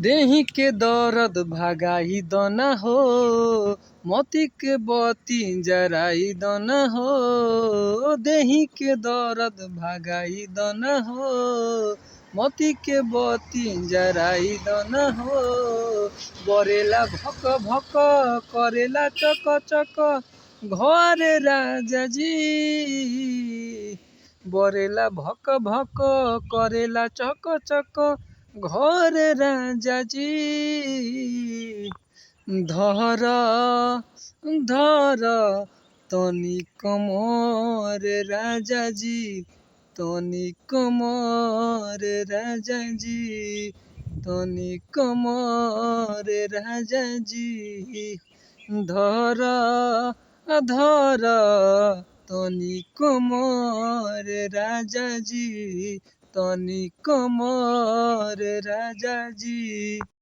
देहि के दर्द भगाई दना हो, मोती के बत्ती जराई दना हो। देहि के दर्द भगाई दना हो, मोती के बत्ती जराई दना हो। बरेला भक भक करेला चक चक घर राजा जी। बरेला भक भक करेला चक चक घर राजा जी। धर धर तनी कमर राजा जी, तनी कमर राजा जी, तनी कमर राजा जी। धर धर तनी कमर राजा जी, तनी कमर राजा जी।